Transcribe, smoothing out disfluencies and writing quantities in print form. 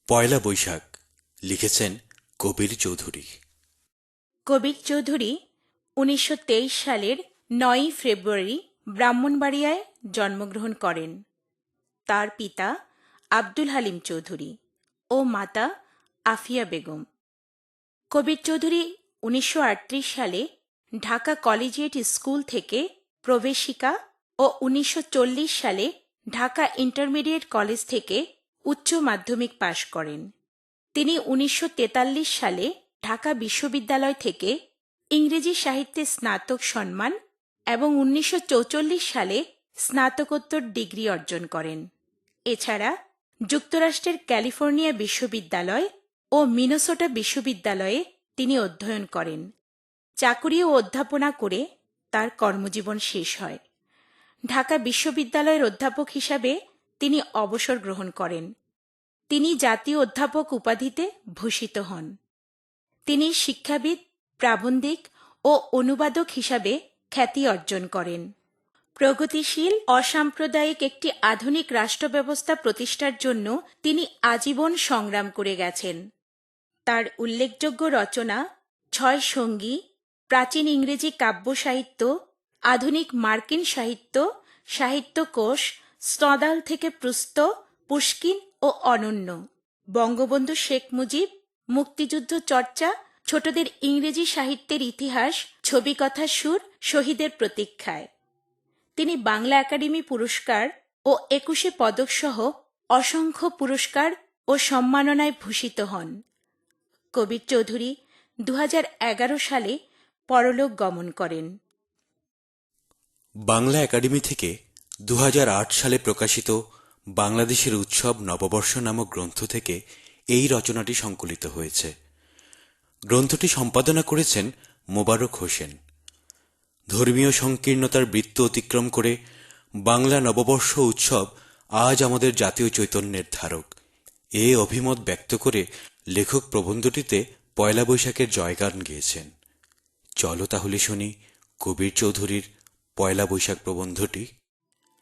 পয়লা বৈশাখ লিখেছেন কবির চৌধুরী। কবির চৌধুরী ১৯২৩ সালের ৯ই ফেব্রুয়ারি ব্রাহ্মণবাড়িয়ায় জন্মগ্রহণ করেন। তার পিতা আব্দুল হালিম চৌধুরী ও মাতা আফিয়া বেগম। কবির চৌধুরী ১৯৩৮ সালে ঢাকা কলেজিয়েট স্কুল থেকে প্রবেশিকা ও ১৯৪০ সালে ঢাকা ইন্টারমিডিয়েট কলেজ থেকে উচ্চ মাধ্যমিক পাশ করেন। তিনি ১৯৪৩ সালে ঢাকা বিশ্ববিদ্যালয় থেকে ইংরেজি সাহিত্যে স্নাতক সম্মান এবং ১৯৪৪ সালে স্নাতকোত্তর ডিগ্রি অর্জন করেন। এছাড়া যুক্তরাষ্ট্রের ক্যালিফোর্নিয়া বিশ্ববিদ্যালয় ও মিনেসোটা বিশ্ববিদ্যালয়ে তিনি অধ্যয়ন করেন। চাকুরি ও অধ্যাপনা করে তার কর্মজীবন শেষ হয়। ঢাকা বিশ্ববিদ্যালয়ের অধ্যাপক হিসাবে তিনি অবসর গ্রহণ করেন। তিনি জাতীয় অধ্যাপক উপাধিতে ভূষিত হন। তিনি শিক্ষাবিদ, প্রাবন্ধিক ও অনুবাদক হিসাবে খ্যাতি অর্জন করেন। প্রগতিশীল অসাম্প্রদায়িক একটি আধুনিক রাষ্ট্র ব্যবস্থা প্রতিষ্ঠার জন্য তিনি আজীবন সংগ্রাম করে গেছেন। তার উল্লেখযোগ্য রচনা ছয় সঙ্গী, প্রাচীন ইংরেজি কাব্য সাহিত্য, আধুনিক মার্কিন সাহিত্য, সাহিত্যকোষ, স্তদাল থেকে প্রুস্ত, পুশকিন ও অনন্য, বঙ্গবন্ধু শেখ মুজিব, মুক্তিযুদ্ধ চর্চা, ছোটদের ইংরেজি সাহিত্যের ইতিহাস, ছবিকথা সুর, শহীদের প্রতীক্ষায়। তিনি বাংলা একাডেমি পুরস্কার ও ২১ পদকসহ অসংখ্য পুরস্কার ও সম্মাননায় ভূষিত হন। কবির চৌধুরী ২০১১ সালে পরলোক গমন করেন। বাংলা একাডেমি থেকে ২০০৮ সালে প্রকাশিত বাংলাদেশের উৎসব নববর্ষ নামক গ্রন্থ থেকে এই রচনাটি সংকলিত হয়েছে। গ্রন্থটি সম্পাদনা করেছেন মোবারক হোসেন। ধর্মীয় সংকীর্ণতার বৃত্ত অতিক্রম করে বাংলা নববর্ষ উৎসব আজ আমাদের জাতীয় চৈতন্যের ধারক, এ অভিমত ব্যক্ত করে লেখক প্রবন্ধটিতে পয়লা বৈশাখের জয়গান গেয়েছেন। চলো তাহলে শুনি কবির চৌধুরীর পয়লা বৈশাখ প্রবন্ধটি।